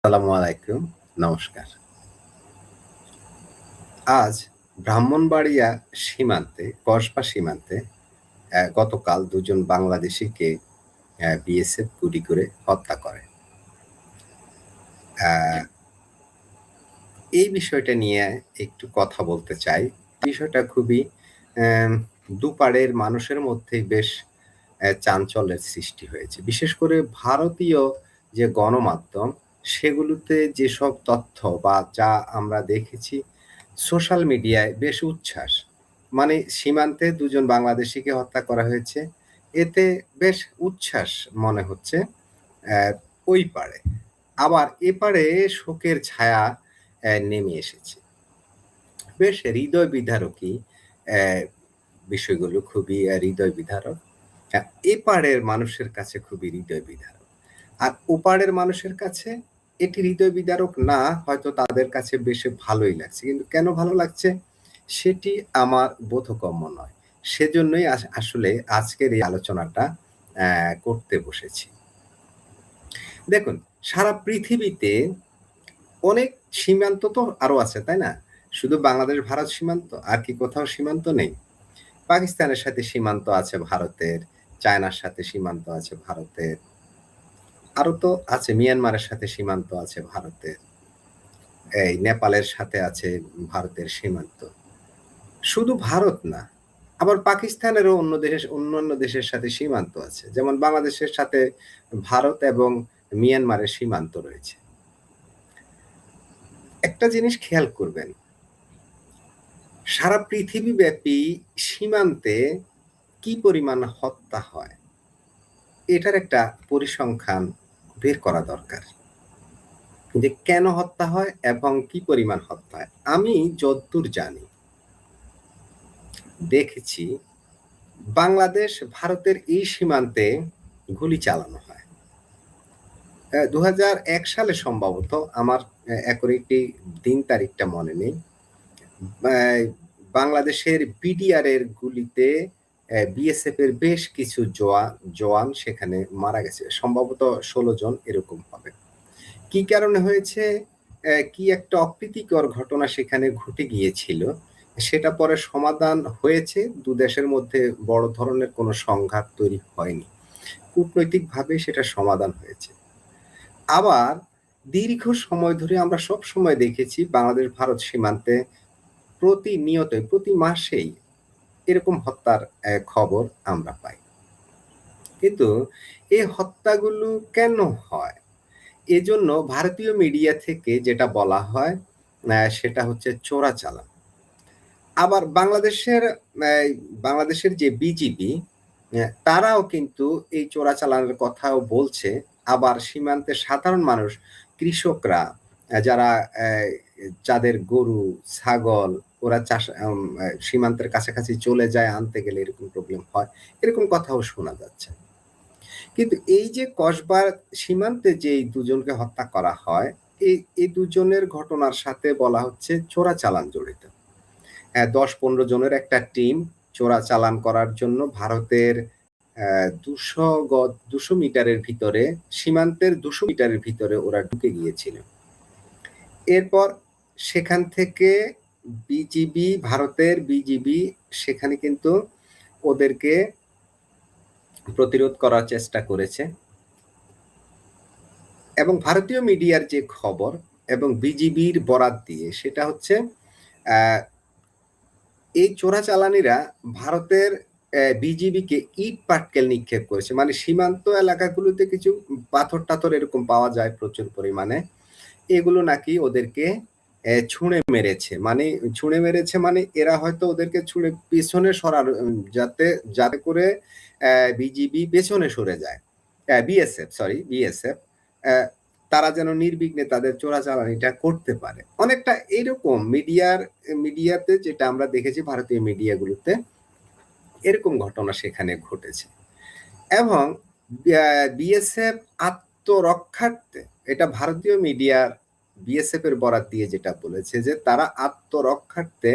আসসালামু আলাইকুম। নমস্কার। আজ ব্রাহ্মণবাড়িয়া সীমান্তে, কসবা সীমান্তে গতকাল ২ জন বাংলাদেশীকে বিএসএফ গুলি করে হত্যা করে। এই বিষয়টা নিয়ে একটু কথা বলতে চাই। বিষয়টা খুবই অ্যাম দুপাড়ের মানুষের মধ্যেই বেশ চাঞ্চল্যের সৃষ্টি হয়েছে। বিশেষ করে ভারতীয় যে গণমাধ্যম, সেগুলোতে যেসব তথ্য বা যা আমরা দেখেছি সোশ্যাল মিডিয়ায় বেশ উচ্ছ্বাস। মানে সীমান্তে ২ জন বাংলাদেশীকে হত্যা করা হয়েছে। এতে বেশ উচ্ছ্বাস মনে হচ্ছে অ্যা ওই পাড়ে। আবার এপাড়ে শোকের ছায়া নেমে এসেছে। বেশ হৃদয় বিদারকই অ্যা বিষয়গুলো খুবই হৃদয় বিদারক। এপাড়ের মানুষের কাছে খুবই হৃদয় বিদারক। আর ওপাড়ের মানুষের কাছে এটি হৃদয় বিদারক না, হয়তো তাদের কাছে বেশ ভালোই লাগছে। কিন্তু কেন ভালো লাগছে? সেটি আমার বোধগম্য নয়। সেজন্যই আসলে আজকের এই আলোচনাটা করতে বসেছি। দেখুন, সারা পৃথিবীতে অনেক সীমান্ত তো আরো আছে, তাই না? শুধু বাংলাদেশ-ভারত সীমান্ত, আর কি কোথাও সীমান্ত নেই? পাকিস্তানের সাথে সীমান্ত আছে ভারতের, চায়নার সাথে সীমান্ত আছে ভারতের। আরো তো আছে, মিয়ানমারের সাথে সীমান্ত আছে ভারতের। এই নেপালের সাথে আছে ভারতের সীমান্ত। শুধু ভারত না, আবার পাকিস্তানেরও অন্যান্য দেশের সাথে সীমান্ত আছে। যেমন বাংলাদেশের সাথে ভারত এবং মিয়ানমারের সীমান্ত রয়েছে। একটা জিনিস খেয়াল করবেন, সারা পৃথিবীব্যাপী সীমান্তে কি পরিমাণ হত্যা হয়, এটার একটা পরিসংখ্যান বের করা দরকার। যে কেন হত্যা হয় এবং কি পরিমাণ হত্যা হয়। আমি যদ্দূর জানি, দেখেছি বাংলাদেশ ভারতের এই সীমান্তে গুলি চালানো হয়। ২০০১ সালে সম্ভবত, আমার একুরেটলি দিন তারিখটা মনে নেই। আ বাংলাদেশের বিডিআর এর গুলিতে বিএসএফ এর বেশ কিছু জওয়ান সেখানে মারা গেছে। সম্ভবত ১৬ জন এরকম হবে। কি কারণে হয়েছে? কি একটা অপ্রীতিকর ঘটনা সেখানে ঘটে গিয়েছিল। সেটা পরে সমাধান হয়েছে। ২ দেশের মধ্যে বড় ধরনের কোনো সংঘাত তৈরি হয়নি। কূটনৈতিকভাবে সেটা সমাধান হয়েছে। আবার দীর্ঘ সময় ধরে আমরা সবসময় দেখেছি বাংলাদেশ-ভারত সীমান্তে প্রতিনিয়তই, প্রতি মাসেই এরকম হত্যার খবর আমরা পাই। কিন্তু এই হত্যাগুলো কেন হয়? এজন্য ভারতীয় মিডিয়া থেকে যেটা বলা হয় সেটা হচ্ছে চোরাচালান। আবার বাংলাদেশের যে বিজিবি তারাও কিন্তু এই চোরাচালানের কথাও বলছে। আবার সীমান্তে সাধারণ মানুষ, কৃষকরা যারা যাদের গরু, ছাগল ওরা চাষ আম আ সীমান্তের কাছাকাছি চলে যায় আনতে গেলে এরকম প্রবলেম হয়। এরকম কথাও শোনা যাচ্ছে। কিন্তু এই যে কসবার সীমান্তে যে এই ২ জনকে হত্যা করা হয়, এই ২ জনের ঘটনার সাথে বলা হচ্ছে চোরাচালান জড়িত। ১০-১৫ জনের একটা টিম চোরাচালান করার জন্য ভারতের ২০০ মিটারের ভিতরে, সীমান্তের ২০০ মিটারের ভিতরে ওরা ঢুকে গিয়েছিল। এরপর সেখান থেকে ভারতের বিজিবি সেখানে কিন্তু ওদেরকে প্রতিরোধ করার চেষ্টা করেছে। এবং ভারতীয় মিডিয়ার যে খবর এবং বিজিবির বরাত দিয়ে সেটা হচ্ছে আ এই চোরাচালানিরা ভারতের বিজিবিকে ইট-পাটকেল নিক্ষেপ করেছে। মানে সীমান্ত এলাকাগুলোতে কিছু পাথর-টাথর এরকম পাওয়া যায় প্রচুর পরিমাণে। এগুলো নাকি ওদেরকে ছুঁড়ে মেরেছে মানে এরা হয়তো ওদেরকে ছুঁড়ে পেছনে যাতে যাতে করে বিজিবি পেছনে সরে যায়। বিএসএফ অ্যা তারা যেন নির্বিঘ্নে তাদের চোরাচালানিটা করতে পারে। অনেকটা এইরকম মিডিয়াতে যেটা আমরা দেখেছি ভারতীয় মিডিয়াগুলোতে, এরকম ঘটনা সেখানে ঘটেছে। এবং আ বিএসএফ আত্মরক্ষার্থে, এটা ভারতীয় মিডিয়ার বিএসএফ এর বরাত দিয়ে যেটা বলেছে যে তারা আত্মরক্ষার্থে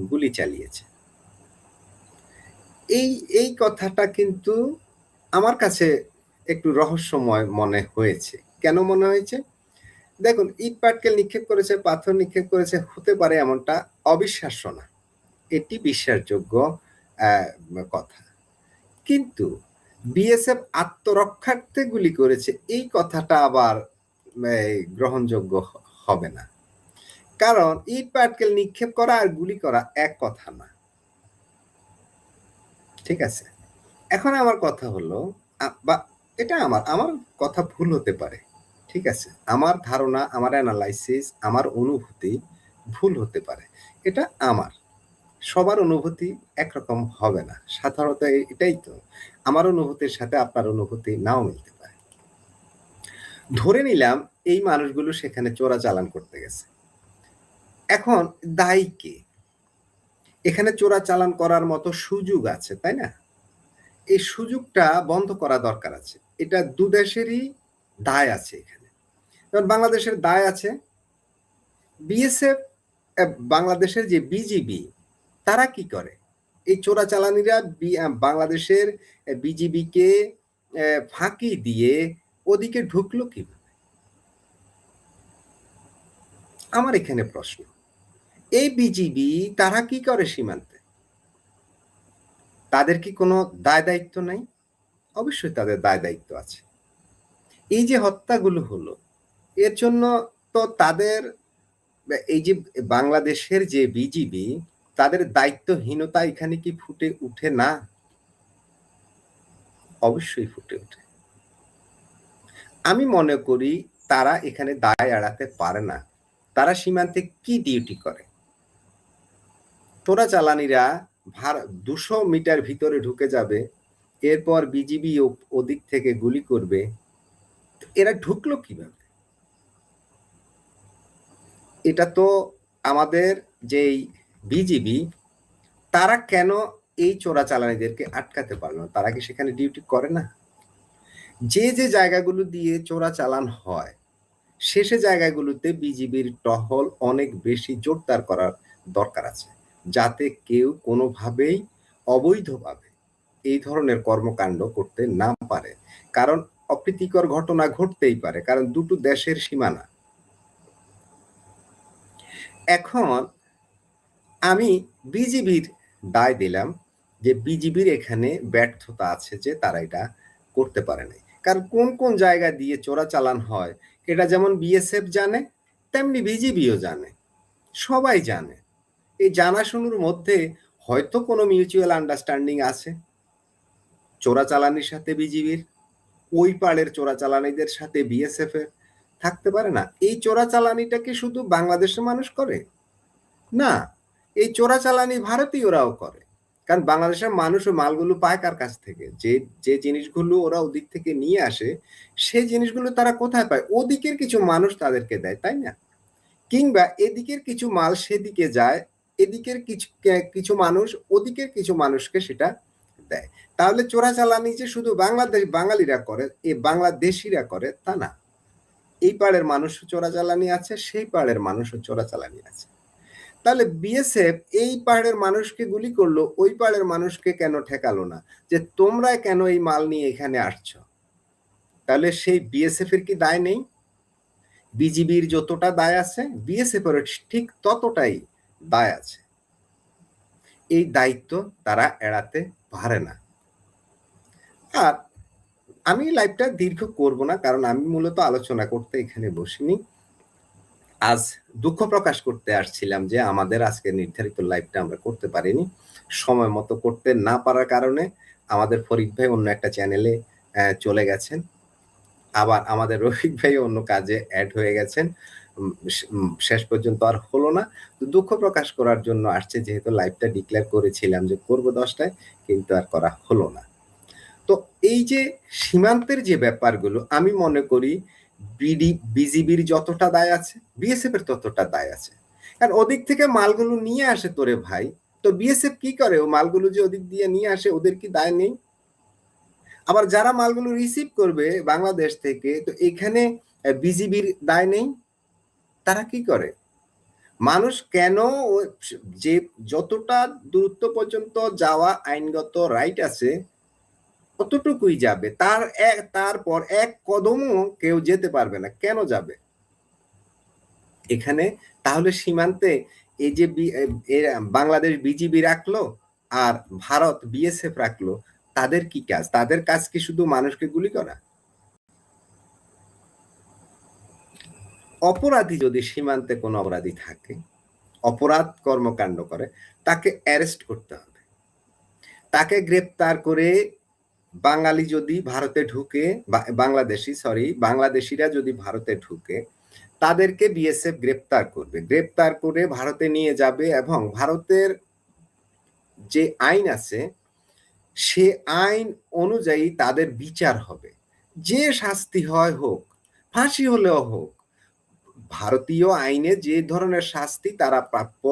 গুলি চালিয়েছে। এই এই কথাটা কিন্তু আমার কাছে একটু রহস্যময় মনে হয়েছে। কেন মনে হয়েছে? দেখুন, ইট পাটকেল নিক্ষেপ করেছে, পাথর নিক্ষেপ করেছে, হতে পারে এমনটা অবিশ্বাস্য না, এটি বিশ্বাসযোগ্য কথা। কিন্তু বিএসএফ আত্মরক্ষার্থে গুলি করেছে এই কথাটা আবার গ্রহণযোগ্য হবে না, কারণ ইট পাটকেল নিক্ষেপ করা আর গুলি করা এক কথা না। ঠিক আছে, এখন আমার কথা হলো, বা এটা আমার আমার কথা ভুল হতে পারে, ঠিক আছে, আমার ধারণা, আমার অ্যানালাইসিস, আমার অনুভূতি ভুল হতে পারে, এটা আমার, সবার অনুভূতি একরকম হবে না, সাধারণত এটাই তো, আমার অনুভূতির সাথে আপনার অনুভূতি নাও মিলতে পারে। ধরে নিলাম এই মানুষগুলো সেখানে চোরাচালান করতে গেছে, এখন দায়ী কে? এখানে চোরাচালান করার মতো সুযোগ আছে, তাই না? এই সুযোগটা বন্ধ করা দরকার আছে, এটা দুদেশেরই দায় আছে এখানে। যেমন বাংলাদেশের দায় আছে, বিএসএফ বাংলাদেশের যে বিজিবি তারা কি করে, এই চোরাচালানিরা বাংলাদেশের বিজিবিকে ফাঁকি দিয়ে ওদিকে ঢুকলো কিভাবে, আমার এখানে প্রশ্ন। এই বিজিবি তারা কি করে সীমান্তে? তাদের কি কোনো দায় দায়িত্ব নাই? অবশ্যই তাদের দায় দায়িত্ব আছে। এই যে হত্যাগুলো হলো, এর জন্য তো তাদের, এই যে বাংলাদেশের যে বিজিবি, তাদের দায়িত্বহীনতা এখানে কি ফুটে উঠে না? অবশ্যই ফুটে ওঠে। আমি মনে করি তারা এখানে দায় এড়াতে পারে না। তারা সীমান্তে কি ডিউটি করে? চোরাচালানিরা 200 মিটার ভিতরে ঢুকে যাবে, এরপর বিজিবি ওদিক থেকে গুলি করবে, এরা ঢুকলো কিভাবে? এটা তো আমাদের যেই বিজিবি, তারা কেন এই চোরাচালানিদেরকে আটকাতে পারলো না? তারা কি সেখানে ডিউটি করে না? যে যে জায়গাগুলো দিয়ে চোরাচালান হয়, সে জায়গাগুলোতে বিজিবির টহল অনেক বেশি জোরদার করার দরকার আছে, যাতে কেউ কোনোভাবেই অবৈধভাবে এই ধরনের কর্মকাণ্ড করতে না পারে, কারণ অপ্রীতিকর ঘটনা ঘটতেই পারে, কারণ দুটো দেশের সীমানা। এখন আমি বিজিবির দায় দিলাম যে বিজিবির এখানে ব্যর্থতা আছে, যে তারা এটা করতে পারে নাই, কারণ কোন কোন জায়গা দিয়ে চোরাচালান হয় এটা যেমন বিএসএফ জানে, তেমনি বিজিবিও জানে, সবাই জানে। এই জানাশুনোর মধ্যে হয়তো কোনো মিউচুয়াল আন্ডারস্ট্যান্ডিং আছে চোরাচালানির সাথে বিজিবির, ওই পাড়ের চোরাচালানিদের সাথে বিএসএফ এর থাকতে পারে না? এই চোরাচালানিটা কি শুধু বাংলাদেশের মানুষ করে? না, এই চোরাচালানি ভারতীয়রাও করে, কারণ বাংলাদেশের মানুষ ও মালগুলো পায় কার কাছ থেকে? যে যে জিনিসগুলো ওরা ওদিক থেকে নিয়ে আসে, সেই জিনিসগুলো তারা কোথায় পায়? ওদিকের কিছু মানুষ তাদেরকে দেয়, তাই না? কিংবা এদিকের কিছু মাল সেদিকে যায়, এদিকের কিছু কিছু মানুষ ওদিকের কিছু মানুষকে সেটা দেয়। তাহলে চোরাচালানি যে শুধু বাঙালিরা করে, এই বাংলাদেশিরা করে তা না, এই পাড়ের মানুষও চোরাচালানি আছে, সেই পাড়ের মানুষও চোরাচালানি আছে। তাহলে বিএসএফ এই পাহাড়ের মানুষকে গুলি করলো, ওই পাহাড়ের মানুষকে কেন ঠেকালো না, যে তোমরা কেন এই মাল নিয়ে এখানে আসছো? তাহলে সেই বিএসএফ এর কি দায় নেই? বিজিবির যতটা দায় আছে, বিএসএফ এর ঠিক ততটাই দায় আছে। এই দায়িত্ব তারা এড়াতে পারে না। আর আমি লাইভটা দীর্ঘ করব না, কারণ আমি মূলত আলোচনা করতে এখানে বসিনি, আজ দুঃখ প্রকাশ করতে আসছিলাম যে আমাদের আজকে নির্ধারিত লাইভটা আমরা করতে পারিনি, সময় মতো করতে না পারার কারণে আমাদের ফরিদ ভাই অন্য একটা চ্যানেলে চলে গেছেন, আবার আমাদের রফিক ভাই অন্য কাজে অ্যাড হয়ে গেছেন, শেষ পর্যন্ত আর হলো না। তো দুঃখ প্রকাশ করার জন্য আসছে, যেহেতু লাইভটা ডিক্লেয়ার করেছিলাম যে করব 10টায়, কিন্তু আর করা হলো না। তো এই যে সীমান্তের যে ব্যাপারগুলো, আমি মনে করি বিজিবির যতটা দায় আছে, বিএসএফ এর ততটা দায় আছে, কারণ ওদিক থেকে মালগুলো নিয়ে আসে তোরে ভাই, তো বিএসএফ কি করে? ও মালগুলো যে ওদিক দিয়ে নিয়ে আসে, ওদের কি দায় নেই? আবার যারা মালগুলো রিসিভ করবে বাংলাদেশ থেকে, তো এখানে বিজিবির দায় নেই? তারা কি করে? মানুষ কেন, যে যতটা দূরত্ব পর্যন্ত যাওয়া আইনগত রাইট আছে কতটুকুই যাবে, তারপর এক কদমও কেউ যেতে পারবে না, কেন যাবে? এখানে তাহলে সীমান্তে এই যে বাংলাদেশ বিজিবি রাখলো আর ভারত বিএসএফ রাখলো, তাদের কি কাজ? তাদের কাজ কি শুধু মানুষকে গুলি করা? অপরাধী যদি সীমান্তে কোনো অপরাধী থাকে, অপরাধ কর্মকাণ্ড করে, তাকে অ্যারেস্ট করতে হবে, তাকে গ্রেপ্তার করে বাঙালি যদি ভারতে ঢুকে, বাংলাদেশিরা যদি ভারতে ঢুকে, তাদেরকে বিএসএফ গ্রেপ্তার করবে, গ্রেপ্তার করে ভারতে নিয়ে যাবে এবং ভারতের যে আইন আছে সে আইন অনুযায়ী তাদের বিচার হবে। যে শাস্তি হয় হোক, ফাঁসি হলেও হোক, ভারতীয় আইনে যে ধরনের শাস্তি তারা প্রাপ্য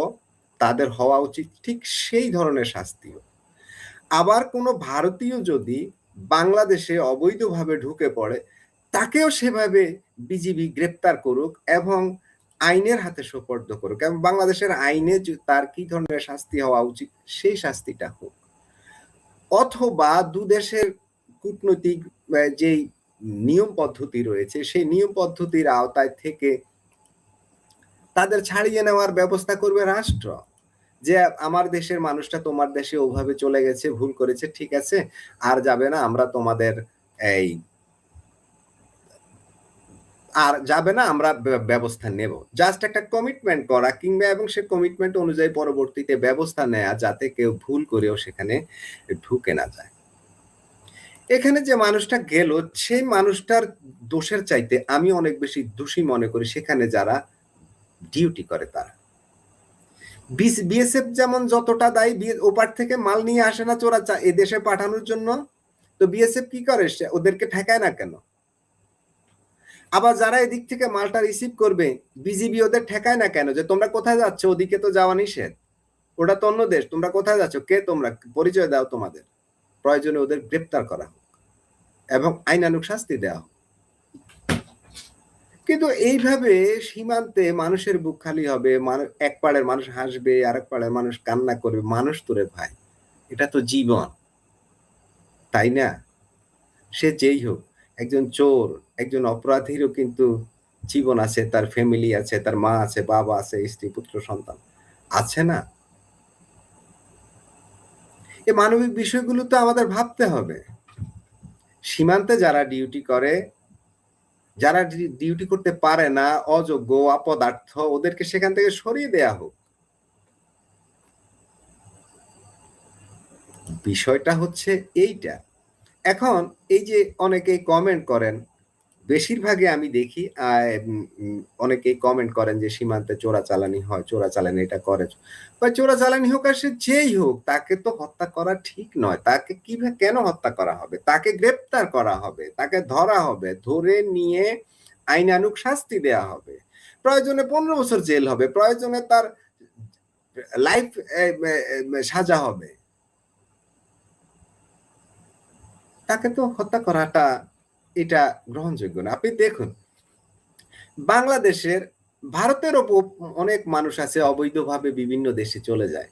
তাদের হওয়া উচিত ঠিক সেই ধরনের শাস্তিও। আবার কোনো ভারতীয় যদি বাংলাদেশে অবৈধভাবে ঢুকে পড়ে, তাকেও সেভাবে বিজিবি গ্রেপ্তার করুক এবং আইনের হাতে সোপর্দ করুক, এবং বাংলাদেশের আইনে তার কি ধরনের শাস্তি হওয়া উচিত সেই শাস্তিটা হোক। অথবা দুদেশের কূটনৈতিক যেই নিয়ম পদ্ধতি রয়েছে সেই নিয়ম পদ্ধতির আওতায় থেকে তাদের ছাড়িয়ে নেওয়ার ব্যবস্থা করবে রাষ্ট্র, যে আমার দেশের মানুষটা তোমার দেশে ওভাবে চলে গেছে, ভুল করেছে, ঠিক আছে, আর যাবে না, আমরা তোমাদের এই আর যাবে না, আমরা ব্যবস্থা নেব। জাস্ট একটা কমিটমেন্ট করা, কিংবা এবং সে কমিটমেন্ট অনুযায়ী পরবর্তীতে ব্যবস্থা নেওয়া, যাতে কেউ ভুল করেও সেখানে ঢুকে না যায়। এখানে যে মানুষটা গেল সেই মানুষটার দোষের চাইতে আমি অনেক বেশি দোষী মনে করি সেখানে যারা ডিউটি করে তারা। বিএসএফ যেমন যতটা দায়ী, ওপার থেকে মাল নিয়ে আসে না চোরা এ দেশে পাঠানোর জন্য, তো বিএসএফ কি করে, ওদেরকে ঠেকায় না কেন? আবার যারা এদিক থেকে মালটা রিসিভ করবে, বিজিবি ওদের ঠেকায় না কেন, যে তোমরা কোথায় যাচ্ছ, ওদিকে তো যাওয়া নিষেধ, ওটা তো অন্য দেশ, তোমরা কোথায় যাচ্ছ, কে তোমরা, পরিচয় দাও তোমাদের। প্রয়োজনে ওদের গ্রেপ্তার করা হোক এবং আইনানুগ শাস্তি দেওয়া হোক। কিন্তু এইভাবে সীমান্তে মানুষের বুক খালি হবে, এক পাড়ের মানুষ হাসবে, আরেক পাড়ের মানুষ কান্না করবে। মানুষ তোরে ভাই, এটা তো জীবন, তাই না? সে যেই হোক, একজন চোর, একজন অপরাধীরও কিন্তু জীবন আছে, তার ফ্যামিলি আছে, তার মা আছে, বাবা আছে, স্ত্রী, পুত্র, সন্তান আছে না? এই মানবিক বিষয়গুলো তো আমাদের ভাবতে হবে। সীমান্তে যারা ডিউটি করে, যারা ডিউটি করতে পারে না, অযোগ্য, অপদার্থ, ওদেরকে সেখান থেকে সরিয়ে দেয়া হোক। বিষয়টা হচ্ছে এইটা। এখন এই যে অনেকেই কমেন্ট করেন, বেশিরভাগই আমি দেখি অনেকেই কমেন্ট করেন যে সীমান্তে চোরাচালানি হয়, চোরাচালানি এটা করে, বা চোরাচালানি হোক আর সে যেই হোক, তাকে তো হত্যা করা ঠিক নয়। তাকে কিভাবে কেন হত্যা করা হবে? তাকে গ্রেপ্তার করা হবে, তাকে ধরা হবে, ধরে নিয়ে আইনানুগ শাস্তি দেয়া হবে, প্রয়োজনে 15 বছর জেল হবে, প্রয়োজনে তার লাইফ সাজা হবে। তাকে তো হত্যা করাটা এটা গ্রহণযোগ্য না। আপনি দেখুন, বাংলাদেশের, ভারতেরও অনেক মানুষ আছে অবৈধভাবে বিভিন্ন দেশে চলে যায়,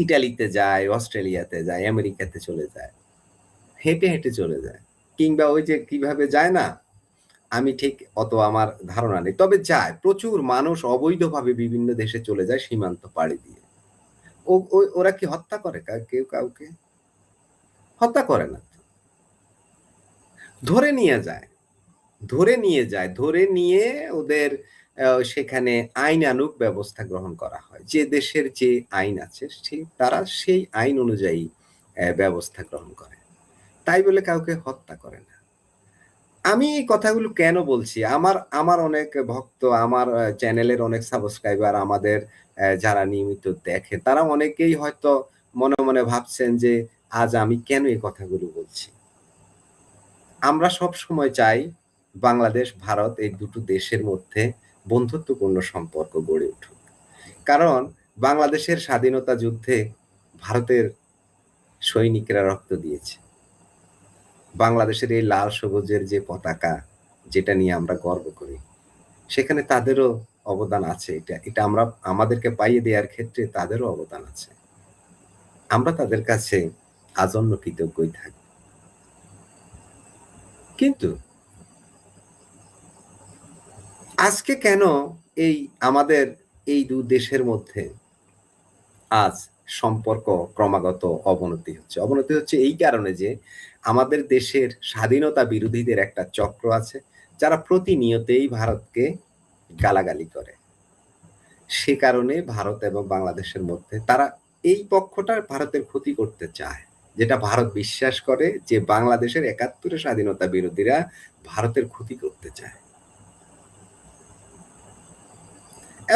ইটালিতে যায়, অস্ট্রেলিয়াতে যায়, আমেরিকাতে চলে যায়, হেঁটে হেঁটে চলে যায়, কিংবা ওই যে কিভাবে যায় না, আমি ঠিক অত আমার ধারণা নেই, তবে যায়, প্রচুর মানুষ অবৈধভাবে বিভিন্ন দেশে চলে যায় সীমান্ত পাড়ি দিয়ে। ওরা কি হত্যা করে কেউ কাউকে? হত্যা করে না, ধরে নিয়ে যায়, ধরে নিয়ে ওদের সেখানে আইনানুগ ব্যবস্থা গ্রহণ করা হয়। যে দেশের যে আইন আছে তারা সেই আইন অনুযায়ী ব্যবস্থা গ্রহণ করে, তাই বলে কাউকে হত্যা করে না। আমি এই কথাগুলো কেন বলছি? আমার আমার অনেক ভক্ত, আমার চ্যানেলের অনেক সাবস্ক্রাইবার, আমাদের যারা নিয়মিত দেখে, তারা অনেকেই হয়তো মনে মনে ভাবছেন যে আজ আমি কেন এই কথাগুলো বলছি। আমরা সব সময় চাই বাংলাদেশ, ভারত এই দুটো দেশের মধ্যে বন্ধুত্বপূর্ণ সম্পর্ক গড়ে উঠুক। কারণ বাংলাদেশের স্বাধীনতা যুদ্ধে ভারতের সৈনিকরা রক্ত দিয়েছে। বাংলাদেশের এই লাল সবুজের যে পতাকা, যেটা নিয়ে আমরা গর্ব করি, সেখানে তাদেরও অবদান আছে। এটা আমরা আমাদেরকে পাইয়ে দেওয়ার ক্ষেত্রে তাদেরও অবদান আছে। আমরা তাদের কাছে আজন্ম কৃতজ্ঞই থাকি। কিন্তু আজকে কেন এই আমাদের এই দু দেশের মধ্যে আজ সম্পর্ক ক্রমাগত অবনতি হচ্ছে এই কারণে যে আমাদের দেশের স্বাধীনতা বিরোধীদের একটা চক্র আছে যারা প্রতিনিয়তই ভারতকে গালাগালি করে। সে কারণে ভারত এবং বাংলাদেশের মধ্যে তারা এই পক্ষটা ভারতের ক্ষতি করতে চায়, যেটা ভারত বিশ্বাস করে যে বাংলাদেশের ৭১ স্বাধীনতা বিরোধীরা ভারতের ক্ষতি করতে চায়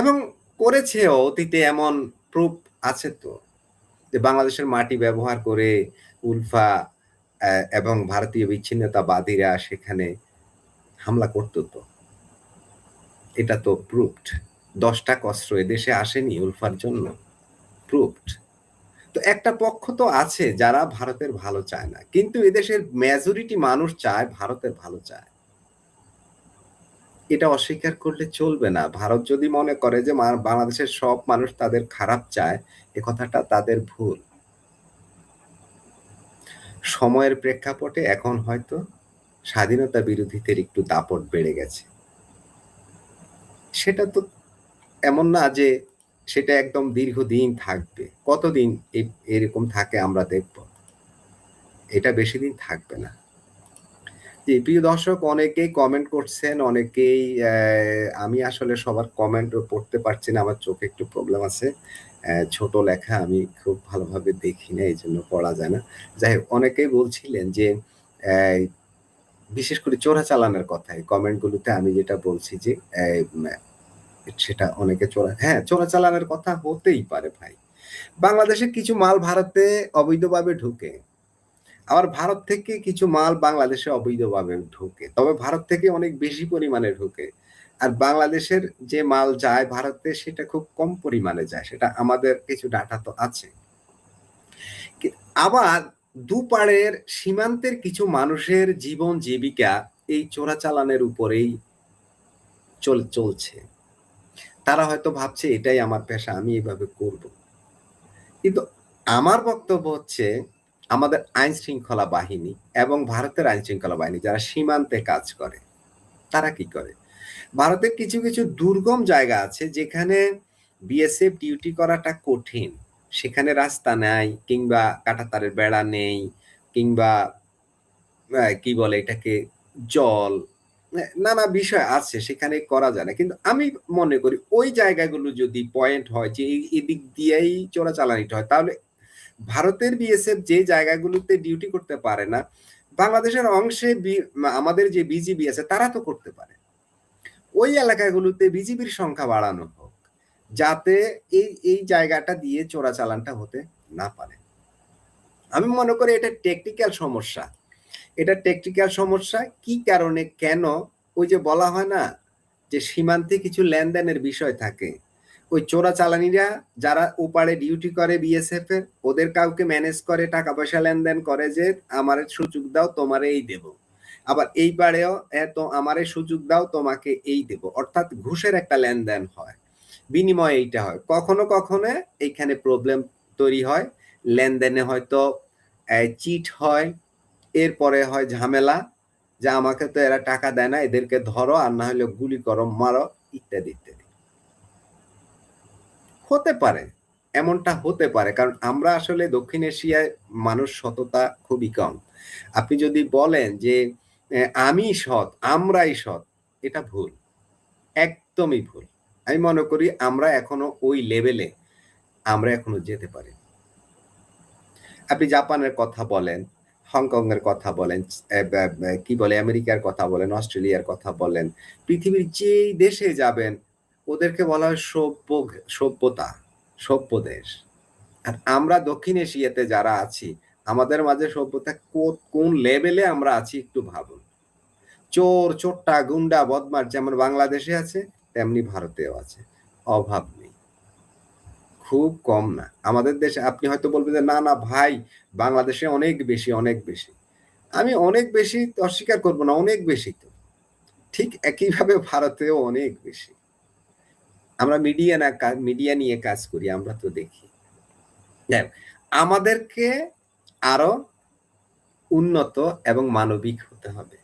এবং করেছেও। অতীতে এমন প্রুফ আছে তো যে বাংলাদেশের মাটি ব্যবহার করে উলফা এবং ভারতীয় বিচ্ছিন্নতাবাদীরা সেখানে হামলা করতো। তো এটা তো প্রুফড। ১০টা অস্ত্র এদেশে আসেনি উলফার জন্য, প্রুফড। তো একটা পক্ষ তো আছে যারা ভারতের ভালো চায় না, কিন্তু এদেশের মেজরিটি মানুষ চায় ভারতের ভালো চায়। এটা অস্বীকার করলে চলবে না। ভারত যদি মনে করে যে বাংলাদেশের সব মানুষ তাদের খারাপ চায়, এ কথাটা তাদের ভুল। সময়ের প্রেক্ষাপটে এখন হয়তো স্বাধীনতা বিরোধীদের একটু দাপট বেড়ে গেছে। সেটা তো এমন না যে সেটা একদম দীর্ঘদিন থাকবে। কতদিন এরকম থাকে আমরা দেখব। এটা বেশি দিন থাকবে না। জি, প্রিয় দর্শক, অনেকেই কমেন্ট করছেন, অনেকেই আমি আসলে সবার কমেন্ট পড়তে পারছি না, আমার চোখে একটু প্রবলেম আছে। ছোট লেখা আমি খুব ভালোভাবে দেখি না, এই জন্য পড়া যায় না। যাই হোক, অনেকেই বলছিলেন যে বিশেষ করে চোরাচালানের কথা এই কমেন্টগুলোতে আমি যেটা বলছি যে সেটা অনেকে চোরাচালানের কথা হতেই পারে ভাই। বাংলাদেশের কিছু মাল ভারতে অবৈধভাবে ঢুকে, আবার ভারত থেকে কিছু মাল বাংলাদেশে অবৈধভাবে ঢুকে, তবে ভারত থেকে অনেক বেশি পরিমাণে ঢুকে। আর বাংলাদেশের যে মাল যায় ভারতে সেটা খুব কম পরিমাণে যায়, সেটা আমাদের কিছু ডাটা তো আছে। আবার দুপাড়ের সীমান্তের কিছু মানুষের জীবন জীবিকা এই চোরাচালানের উপরেই চলছে। তারা হয়তো ভাবছে এটাই আমার পেশা, আমি এইভাবে করব। কিন্তু আমার বক্তব্য হচ্ছে আমাদের আইন শৃঙ্খলা বাহিনী এবং ভারতের আইন শৃঙ্খলা বাহিনী যারা সীমান্তে কাজ করে তারা কি করে, ভারতের কিছু কিছু দুর্গম জায়গা আছে যেখানে বিএসএফ ডিউটি করাটা কঠিন। সেখানে রাস্তা নাই, কিংবা কাঁটাতারের বেড়া নেই, কিংবা কি বলে এটাকে জল, নানা বিষয় আছে, সেখানে করা যায় না। কিন্তু আমি মনে করি ওই জায়গাগুলো যদি পয়েন্ট হয় যে এদিক দিয়েই চোরাচালানিটা হয়, তাহলে ভারতের বিএসএফ যে জায়গাগুলোতে ডিউটি করতে পারে না, বাংলাদেশের অংশে আমাদের যে বিজিবি আছে তারা তো করতে পারে। ওই এলাকাগুলোতে বিজিবির সংখ্যা বাড়ানো হোক, যাতে এই এই জায়গাটা দিয়ে চোরাচালানটা হতে না পারে। আমি মনে করি এটা টেকনিক্যাল সমস্যা। এটা টেকনিক্যাল সমস্যা কি কারণে, কেন? ওই যে বলা হয় না যে সীমান্তে কিছু লেনদেনের বিষয় থাকে, ওই চোরাচালানিরা যারা ওপারে ডিউটি করে বিএসএফ এর, ওদের কাউকে ম্যানেজ করে টাকা পয়সা লেনদেন করে যে আমার সুযোগ দাও তোমারে এই দেব, আবার এই পারেও তো আমারে সুযোগ দাও তোমাকে এই দেব, অর্থাৎ ঘুষের একটা লেনদেন হয়, বিনিময়ে এইটা হয়। কখনো কখনো এইখানে প্রবলেম তৈরি হয়, লেনদেনে হয়তো চিট হয়, এরপরে হয় ঝামেলা, যে আমাকে তো এরা টাকা দেয় না, এদেরকে ধরো আর না হলে গুলি করো, মারো, ইত্যাদি ইত্যাদি। হতে পারে, এমনটা হতে পারে, কারণ আমরা আসলে দক্ষিণ এশিয়ায় মানুষ সততা খুবই কম। আপনি যদি বলেন যে আমি সৎ, আমরাই সৎ, এটা ভুল, একদমই ভুল। আমি মনে করি আমরা এখনো ওই লেভেলে আমরা এখনো যেতে পারি। আপনি জাপানের কথা বলেন, হংকং এর কথা বলেন, কি বলে আমেরিকার কথা বলেন, অস্ট্রেলিয়ার কথা বলেন, পৃথিবীর যেই দেশে যাবেন ওদেরকে বলা হয় সভ্যতা, সভ্য দেশ। আর আমরা দক্ষিণ এশিয়াতে যারা আছি, আমাদের মাঝে সভ্যতা কোন লেভেলে আমরা আছি একটু ভাবুন। চোর চোট্টা গুন্ডা বদমাশ যেমন বাংলাদেশে আছে তেমনি ভারতেও আছে, অভাব নেই, খুব কম না। আমাদের দেশে আপনি হয়তো বলবেন যে না না ভাই, বাংলাদেশে অনেক বেশি, অনেক বেশি। আমি অনেক বেশি অস্বীকার করব না, অনেক বেশি তো। ঠিক একইভাবে ভারতেও অনেক বেশি। আমরা মিডিয়া নিয়ে কাজ করি, আমরা তো দেখি। আমাদেরকে আরো উন্নত এবং মানবিক হতে হবে,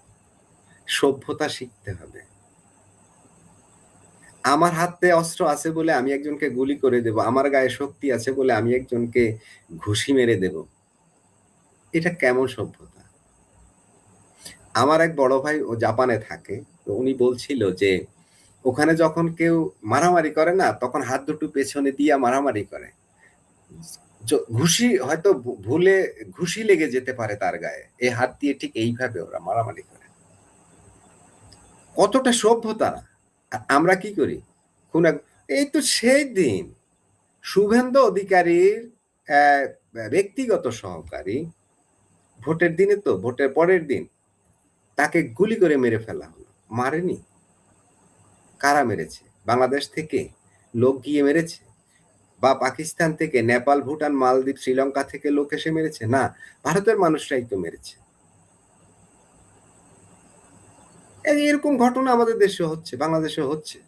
সভ্যতা শিখতে হবে। আমার হাতে অস্ত্র আছে বলে আমি একজনকে গুলি করে দেব, আমার গায়ে শক্তি আছে বলে আমি একজনকে ঘুষি মেরে দেব। এটা কেমন সভ্যতা? আমার এক বড় ভাই ও জাপানে থাকে, তো উনি বলছিল যে ওখানে যখন কেউ মারামারি করে না, তখন হাত দুটো পেছনে দিয়া মারামারি করে। ঘুষি হয়তো ভুলে ঘুষি লেগে যেতে পারে তার গায়ে, এই হাত দিয়ে ঠিক এইভাবে ওরা মারামারি করে। কতটা সভ্যতা! আমরা কি করি? এই তো সেই দিন শুভেন্দু অধিকারীর ব্যক্তিগত সহকারী, ভোটের দিনে, তো ভোটের পরের দিন তাকে গুলি করে মেরে ফেলা হলো। মারেনি? কারা মেরেছে? বাংলাদেশ থেকে লোক গিয়ে মেরেছে? বা পাকিস্তান থেকে, নেপাল, ভুটান, মালদ্বীপ, শ্রীলঙ্কা থেকে লোক এসে মেরেছে? না, ভারতের মানুষরাই তো মেরেছে। এরকম ঘটনা আমাদের দেশে হচ্ছে, বাংলাদেশে হচ্ছে।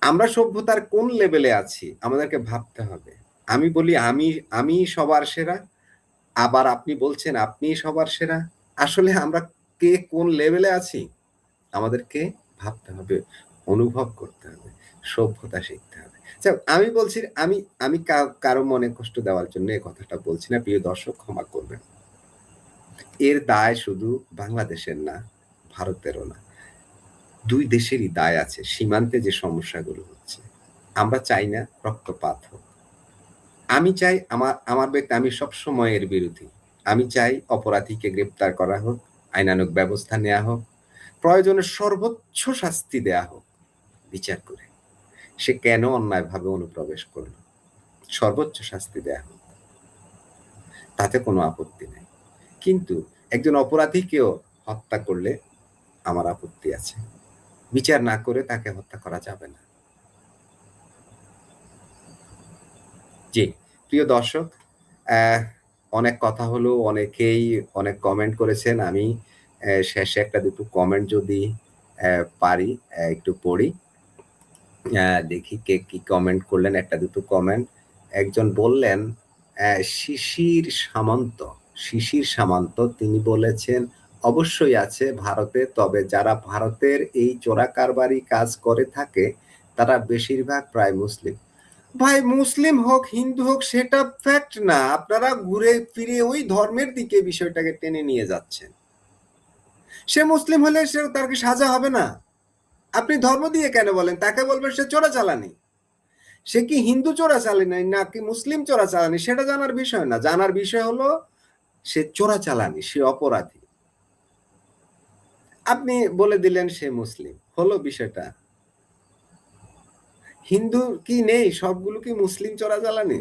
আমরা সভ্যতার কোন লেভেলে আছি আমাদেরকে ভাবতে হবে। আমি বলি আমি সবার সেরা, আবার আপনি বলছেন আপনি সবার সেরা। আসলে আমরা কে কোন লেভেলে আছি আমাদেরকে ভাবতে হবে, অনুভব করতে হবে, সভ্যতা শিখতে হবে। আমি বলছি, আমি আমি কারো মনে কষ্ট দেওয়ার জন্য এই কথাটা বলছি না, প্রিয় দর্শক ক্ষমা করবেন। এর দায় শুধু বাংলাদেশের না, ভারতেরও না, দুই দেশেরই দায় আছে। সীমান্তে যে সমস্যাগুলো হচ্ছে, আমরা চাই না রক্তপাত হোক। আমি চাই আমার ব্যক্তি, আমি সবসময় এর বিরোধী। আমি চাই অপরাধীকে গ্রেপ্তার করা হোক, আইনানুগ ব্যবস্থা নেওয়া হোক, প্রয়োজনে সর্বোচ্চ শাস্তি দেয়া হোক বিচার করে। সে কেন অন্যায়ভাবে অনুপ্রবেশ করলো, সর্বোচ্চ শাস্তি দেয়া হোক, তাতে কোনো আপত্তি নেই। কিন্তু একজন অপরাধীকেও হত্যা করলে আমার আপত্তি আছে। বিচার না করে তাকে হত্যা করা যাবে না। জি, প্রিয় দর্শক, অনেক কথা হলো, অনেকেই অনেক কমেন্ট করেছেন। আমি শেষে একটা দুটো কমেন্ট যদি পারি একটু পড়ি। দেখি কে কি কমেন্ট করলেন। একটা দুটো কমেন্ট। একজন বললেন শিশির সামন্ত, তিনি বলেছেন অবশ্যই আছে ভারতে, তবে যারা ভারতের এই চোরাকারবারি কাজ করে থাকে তারা বেশিরভাগ প্রায় মুসলিম। ভাই, মুসলিম হোক হিন্দু হোক সেটা ফ্যাক্ট না, আপনারা ঘুরে ফিরে ওই ধর্মের দিকে বিষয়টাকে টেনে নিয়ে যাচ্ছেন। সে মুসলিম হলে সে তার কি সাজা হবে না? আপনি ধর্ম দিয়ে কেন বলেন? তাকে বলবেন সে চোরাচালানি। সে কি হিন্দু চোরাচালানি নাকি মুসলিম চোরাচালানি সেটা জানার বিষয় না, জানার বিষয় হলো সে চোরাচালানি, সে অপরাধী। আপনি বলে দিলেন সে মুসলিম, হলো বিষয়টা। হিন্দু কি নেই? সবগুলো কি মুসলিম চোরাচালানি?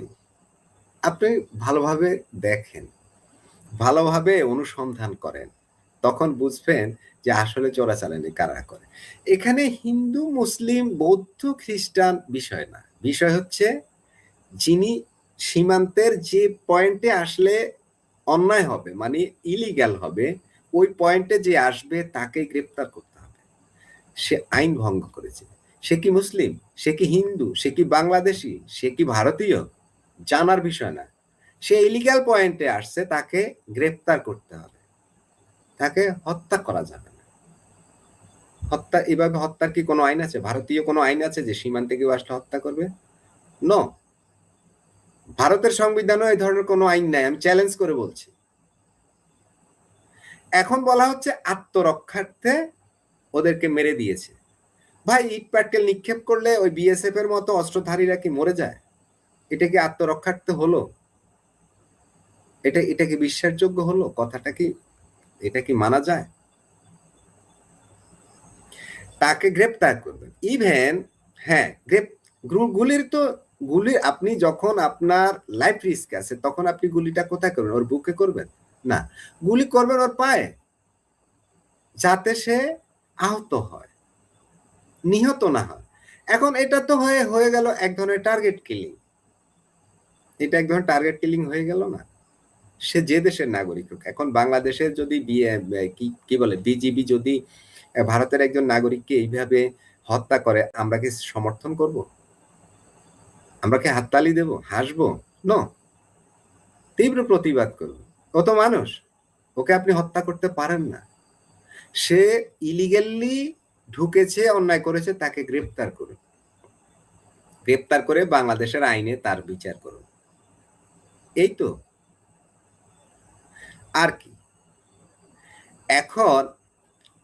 আপনি ভালোভাবে দেখেন, ভালোভাবে অনুসন্ধান করেন, তখন বুঝবেন যে আসলে চোরাচালানি কারা করে। এখানে হিন্দু, মুসলিম, বৌদ্ধ, খ্রিস্টান বিষয় না, বিষয় হচ্ছে যিনি সীমান্তের যে পয়েন্টে আসলে অন্যায় হবে, মানে ইলিগ্যাল হবে, ওই পয়েন্টে যে আসবে তাকে গ্রেপ্তার করতে হবে। সে আইন ভঙ্গ করেছে। সে কি মুসলিম, সে কি হিন্দু, সে কি বাংলাদেশি, সে কি ভারতীয়, জানার বিষয় না। সে ইলিগ্যাল পয়েন্টে আসছে, তাকে গ্রেপ্তার করতে হবে, তাকে হত্যা করা যাবে না। হত্যা, এভাবে হত্যার কি কোনো আইন আছে? ভারতীয় কোনো আইন আছে যে সীমান্তে কেউ আসলে হত্যা করবে? নো, ভারতের সংবিধানও এই ধরনের কোনো আইন নাই, আমি চ্যালেঞ্জ করে বলছি। এখন বলা হচ্ছে আত্মরক্ষার্থে ওদেরকে মেরে দিয়েছে। ভাই, ইট পাটকেল নিক্ষেপ করলে ওই বিএসএফ এর মতো অস্ত্রধারীরা কি মরে যায়? এটা কি আত্মরক্ষার্থে হলো? এটা কি বিশ্বাসযোগ্য হলো? কথাটা কি, এটা কি মানা যায়? তাকে গ্রেপ্তার করবেন ইভেন, হ্যাঁ, গুলির তো, গুলি আপনি যখন আপনার লাইফ রিস্ক আছে তখন আপনি গুলিটা কোথায় করবেন? ওর বুকে করবেন না, গুলি করবেন ওর পায়ে, যাতে সে আহত হয়, নিহত না হয়। এখন এটা তো হয়ে গেল এক ধরনের টার্গেট কিলিং। এটা এক ধরনের টার্গেট কিলিং হয়ে গেল না? সে যে দেশের নাগরিক হোক। এখন বাংলাদেশের যদি কি বলে বিজিবি যদি ভারতের একজন নাগরিককে এইভাবে হত্যা করে, আমরা কি সমর্থন করব? আমরা কি হাততালি দেব, হাসবো? নো, তীব্র প্রতিবাদ করব। ও তো মানুষ, ওকে আপনি হত্যা করতে পারেন না। সে ইলিগালি ঢুকেছে, অন্যায় করেছে, তাকে গ্রেপ্তার করুন। গ্রেপ্তার করে বাংলাদেশের আইনে তার বিচার করুন, এই তো। আর কি, এখন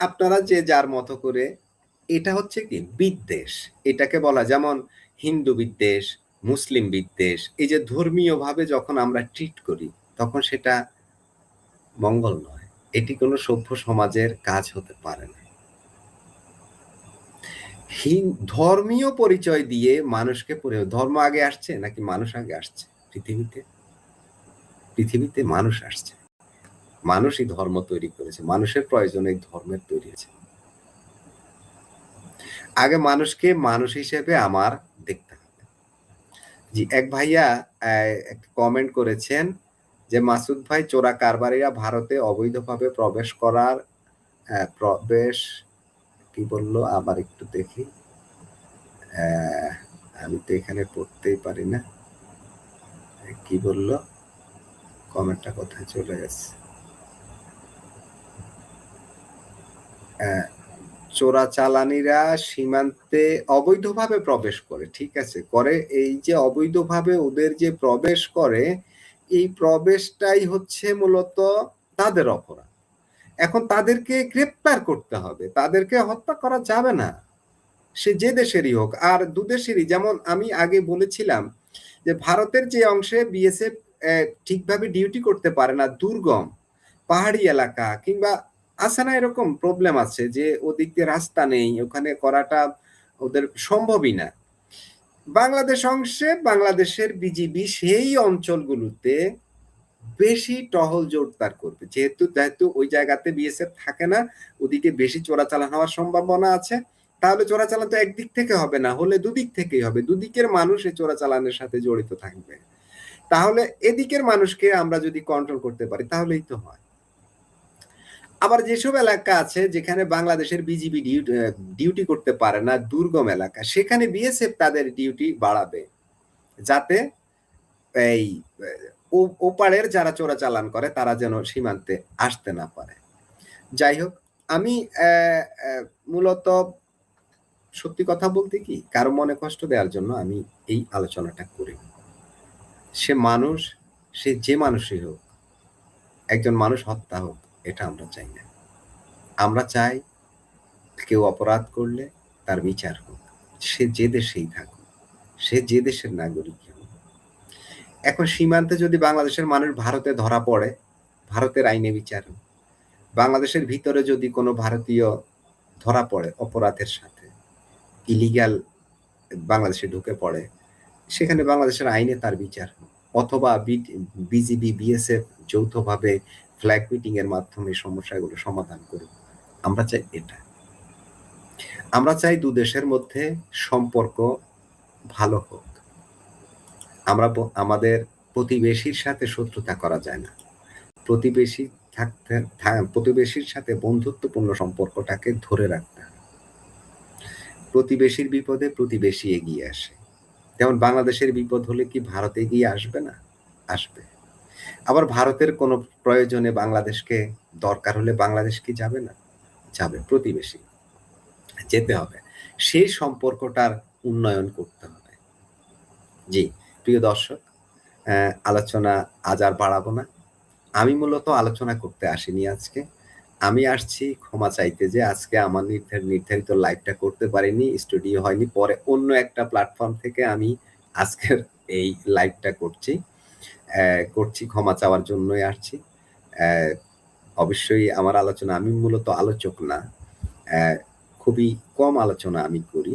আপনারা যে যার মতো করে, এটা হচ্ছে কি বিদ্বেষ, এটাকে বলা, যেমন হিন্দু বিদ্বেষ, মুসলিম বিদ্বেষ, এই যে ধর্মীয় ভাবে যখন আমরা ট্রিট করি তখন সেটা মঙ্গল নয়, এটি কোনো সভ্য সমাজের কাজ হতে পারে না। ধর্মীয় পরিচয় দিয়ে মানুষকে ধর্ম আগে আসছে নাকি মানুষ আগে আসছে? পৃথিবীতে মানুষ আসছে, মানুষই ধর্ম তৈরি করেছে, মানুষের প্রয়োজনে ধর্মের তৈরি হয়েছে। আগে মানুষকে মানুষ হিসেবে আমার দেখতে হবে। জি, এক ভাইয়া একটা কমেন্ট করেছেন যে মাসুদ ভাই, চোরা কারবারিরা ভারতে অবৈধভাবে প্রবেশ কি বললো আবার একটু দেখি, আমি তো এখানে পড়তেই পারি না, কি বললো, কমেন্টটা কোথায় চলে গেছে। চোরাচালানিরা সীমান্তে অবৈধভাবে প্রবেশ করে, ঠিক আছে, করে। এই যে অবৈধভাবে ওদের যে প্রবেশ করে, এই প্রবেশটাই হচ্ছে মূলত তাদের অপরাধ। এখন তাদেরকে গ্রেপ্তার করতে হবে, তাদেরকে হত্যা করা যাবে না, সে যে দেশেরই হোক। আর দুদেশেরই, যেমন আমি আগে বলেছিলাম যে ভারতের যে অংশে বিএসএফ ঠিকভাবে ডিউটি করতে পারে না, দুর্গম পাহাড়ি এলাকা, কিংবা আছে না এরকম প্রবলেম আছে যে ওদিক দিয়ে রাস্তা নেই, ওখানে করাটা ওদের সম্ভবই না। বাংলাদেশ অংশে বাংলাদেশের বিজিবি সেই অঞ্চলগুলোতে বেশি টহল জোরদার করবে, যেহেতু ওই জায়গাতে বিএসএফ থাকে না, ওদিকে বেশি চোরাচালান হওয়ার সম্ভাবনা আছে। তাহলে চোরাচালান তো একদিক থেকে হবে না, হলে দুদিক থেকেই হবে, দুদিকের মানুষ এই চোরাচালানের সাথে জড়িত থাকবে। তাহলে এদিকের মানুষকে আমরা যদি কন্ট্রোল করতে পারি তাহলেই তো হয়। আবার যেসব এলাকা আছে যেখানে বাংলাদেশের বিজিবি ডিউটি করতে পারে না, দুর্গম এলাকা, সেখানে বিএসএফ তাদের ডিউটি বাড়াবে, যাতে এই ওপারের যারা চোরাচালান করে তারা যেন সীমান্তে আসতে না পারে। যাই হোক, আমি মূলত সত্যি কথা বলতে কি, কারো মনে কষ্ট দেওয়ার জন্য আমি এই আলোচনাটা করি। সে মানুষ, সে যে মানুষই হোক, একজন মানুষ হত্যা হোক, এটা আমরা চাই না। আমরা চাই কেউ অপরাধ করলে তার বিচার হোক, সে যে দেশেই থাকুক, সে যে দেশের নাগরিক হোক। এখন সীমান্তে যদি বাংলাদেশের মানুষ ভারতে ধরা পড়ে, ভারতের আইনে বিচার হোক। বাংলাদেশের ভিতরে যদি কোনো ভারতীয় ধরা পড়ে অপরাধের সাথে, ইলিগাল বাংলাদেশে ঢুকে পড়ে, সেখানে বাংলাদেশের আইনে তার বিচার হোক, অথবা বিজিবি বিএসএফ যৌথভাবে ফ্ল্যাগ মিটিং এর মাধ্যমে সমস্যাগুলো সমাধান করুক। আমরা চাই এটা। আমরা চাই দু দেশের মধ্যে সম্পর্ক ভালো হোক। আমাদের প্রতিবেশীর সাথে শত্রুতা করা যায় না, প্রতিবেশীর সাথে বন্ধুত্বপূর্ণ সম্পর্কটাকে ধরে রাখতে হবে। প্রতিবেশীর বিপদে প্রতিবেশী এগিয়ে আসে, যেমন বাংলাদেশের বিপদ হলে কি ভারত এগিয়ে আসবে না? আসবে। আবার ভারতের কোনো প্রয়োজনে বাংলাদেশকে দরকার হলে বাংলাদেশ কি যাবে না? যাবে। প্রতিবেশী যেতে হবে, সেই সম্পর্কটার উন্নয়ন করতে হবে। জি প্রিয় দর্শক, আলোচনা আজ আর বাড়াবো না। আমি মূলত আলোচনা করতে আসিনি আজকে, আমি আসছি ক্ষমা চাইতে যে আজকে আমার নির্ধারিত লাইভটা করতে পারিনি, স্টুডিও হয়নি। পরে অন্য একটা প্ল্যাটফর্ম থেকে আমি আজকের এই লাইভটা করছি, ক্ষমা চাওয়ার জন্যই আসছি। অবশ্যই আমার আলোচনা, আমি মূলত আলোচক না, খুবই কম আলোচনা আমি করি।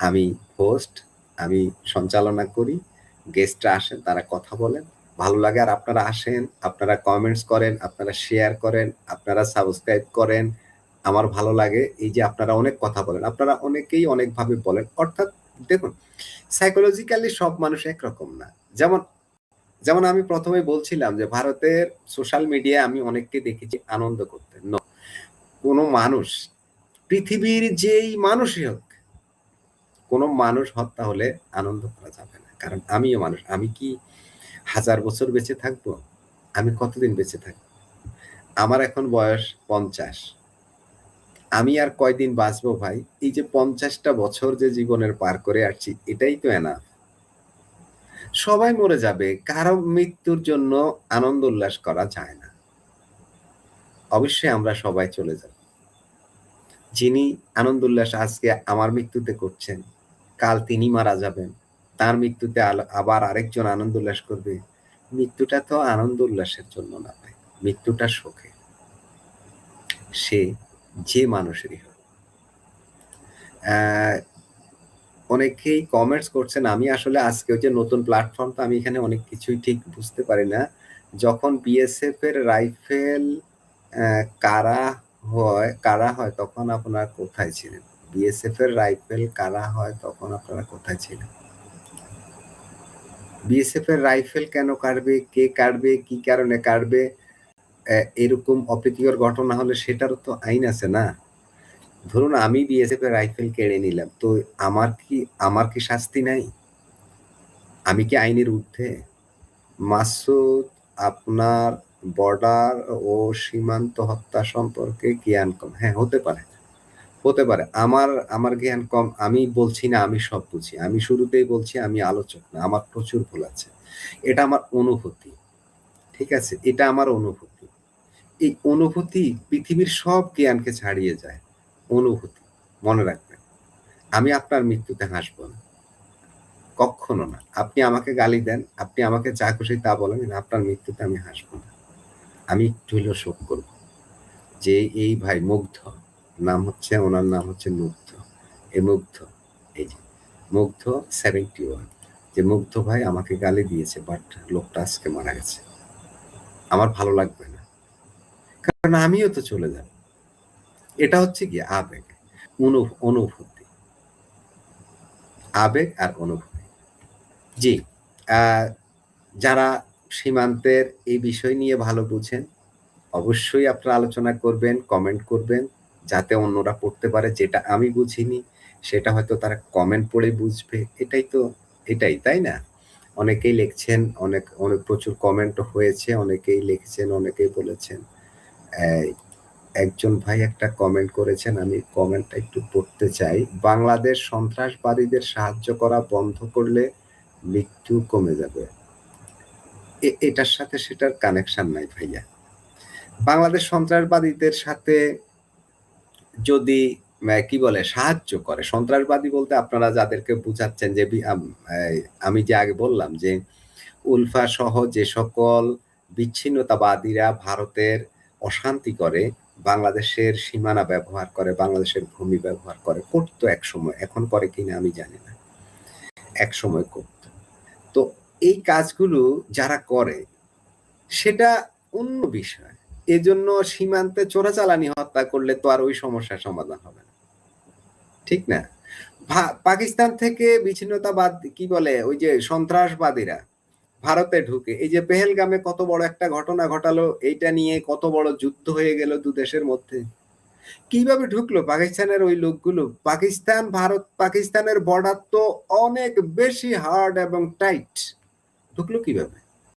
আমি হোস্ট, আমি সঞ্চালনা করি, গেস্টরা আসেন, তারা কথা বলেন, ভালো লাগে। আর আপনারা আসেন, আপনারা কমেন্টস করেন, আপনারা শেয়ার করেন, আপনারা সাবস্ক্রাইব করেন, আমার ভালো লাগে। এই যে আপনারা অনেক কথা বলেন, আপনারা অনেকেই অনেকভাবে বলেন। অর্থাৎ দেখুন, সাইকোলজিক্যালি সব মানুষ একরকম না। যেমন আমি প্রথমে বলছিলাম যে ভারতের সোশ্যাল মিডিয়ায় আমি অনেককে দেখেছি আনন্দ করতে। কোনো মানুষ, পৃথিবীর যেই মানুষই হোক, কোনো মানুষ হত্যা হলে আনন্দ করা যাবে না, কারণ আমিও মানুষ। আমি কি 1000 বছর বেঁচে থাকবো? আমি কতদিন বেঁচে থাকবো? আমার এখন বয়স 50। আমি আর কয়দিন বাঁচবো ভাই? এই যে 50টা বছর যে জীবনের পার করে আসছি, এটাই তো এনাফ। সবাই মরে যাবে। কারো মৃত্যুর জন্য আনন্দ উল্লাস করা যায় না। অবশ্যই আমরা সবাই চলে যাব। যিনি আনন্দ উল্লাস আজকে আমার মৃত্যুতে করছেন, কাল তিনি মারা যাবেন। তার মৃত্যুতে আবার আরেকজন আনন্দ উল্লাস করবে। মৃত্যুটা তো আনন্দ উল্লাসের জন্য না ভাই। মৃত্যুটা শোকে। সে যে মানুষেরই হোক। অনেকেই কমেন্টস করছেন। আমি আসলে আজকে ওই যে নতুন প্ল্যাটফর্ম, তো আমি এখানে অনেক কিছুই ঠিক বুঝতে পারি না। যখন বিএসএফ এর রাইফেল কারা হয় তখন আপনারা কোথায় ছিলেন? বিএসএফ এর রাইফেল কারা হয় তখন আপনারা কোথায় ছিলেন? বিএসএফ এর রাইফেল কেন কাটবে, কে কাটবে, কি কারণে কাটবে, এরকম অপ্রীতিকর ঘটনা হলে সেটারও তো আইন আছে না? ধরুন আমি বিএসএফ এর রাইফেল কেড়ে নিলাম, তো আমার কি শাস্তি নাই? আমি কি আইনের ঊর্ধ্বে? মাসুদ আপনার বর্ডার ও সীমান্ত হত্যা সম্পর্কে জ্ঞান কম। হ্যাঁ, হতে পারে। আমার জ্ঞান কম। আমি বলছি না আমি সব বুঝি। আমি শুরুতেই বলছি আমি আলোচক না। আমার প্রচুর ভুল আছে। এটা আমার অনুভূতি। ঠিক আছে? এটা আমার অনুভূতি। এই অনুভূতি পৃথিবীর সব জ্ঞানকে ছাড়িয়ে যায়। অনুভূতি। মনে রাখবেন। আমি আপনার মৃত্যুতে হাসব না। কক্ষনো না। আপনি আমাকে গালি দেন, আপনি আমাকে যা খুশি তা বলেন, আপনার মৃত্যুতে আমি হাসব না। আমি একটু হলেও শোক করব। যে এই ভাই মুগ্ধ, ওনার নাম হচ্ছে মুগ্ধ। এই মুগ্ধ, এই যে মুগ্ধ 71, যে মুগ্ধ ভাই আমাকে গালি দিয়েছে, বাট লোকটা আজকে মারা গেছে। আমার ভালো লাগবে না, কারণ আমিও তো চলে যাব। এটা হচ্ছে কি আবেগ, অনুভূতি, আবেগ আর অনুভূতি। জি, যারা সীমান্তের এই বিষয় নিয়ে ভালো বুঝেন, অবশ্যই আপনারা আলোচনা করবেন, কমেন্ট করবেন, যাতে অন্যরা পড়তে পারে। যেটা আমি বুঝিনি সেটা হয়তো তারা কমেন্ট পড়ে বুঝবে। এটাই, তাই না? অনেকেই লিখছেন, অনেক প্রচুর কমেন্ট হয়েছে, অনেকেই লিখছেন, অনেকেই বলেছেন। একজন ভাই একটা কমেন্ট করেছেন, আমি কমেন্টটা একটু পড়তে চাই। বাংলাদেশ সন্ত্রাসবাদীদের সাহায্য করা বন্ধ করলে মৃত্যু কমে যাবে। এটার সাথে সেটার কানেকশন নাই ভাইয়া। বাংলাদেশ সন্ত্রাসবাদীদের সাথে যদি কি বলে সাহায্য করে, সন্ত্রাসবাদী বলতে আপনারা যাদেরকে বুঝাচ্ছেন, যে আমি যে আগে বললাম যে উলফা সহ যে সকল বিচ্ছিন্নতাবাদীরা ভারতের অশান্তি করে, বাংলাদেশের সীমানা ব্যবহার করে, বাংলাদেশের ভূমি ব্যবহার করে, করতো এক সময়, এখন করে কিনা আমি জানি না, এক সময় করত। তো এই কাজগুলো যারা করে সেটা অন্য বিষয়। এজন্য সীমান্তে চোরাচালানি হত্যা করলে তো আর ওই সমস্যার সমাধান হবে না, ঠিক না? পাকিস্তান থেকে বিচ্ছিন্নতাবাদ কি বলে ওই যে সন্ত্রাসবাদীরা ভারতে ঢুকে, এই যে পেহেলগামে কত বড় একটা ঘটনা ঘটালো, এইটা নিয়ে কত বড় যুদ্ধ হয়ে গেল দু দেশের মধ্যে। কিভাবে ঢুকলো পাকিস্তানের ওই লোকগুলো? পাকিস্তানের বর্ডার তো অনেক বেশি হার্ড এবং টাইট, ঢুকলো কিভাবে?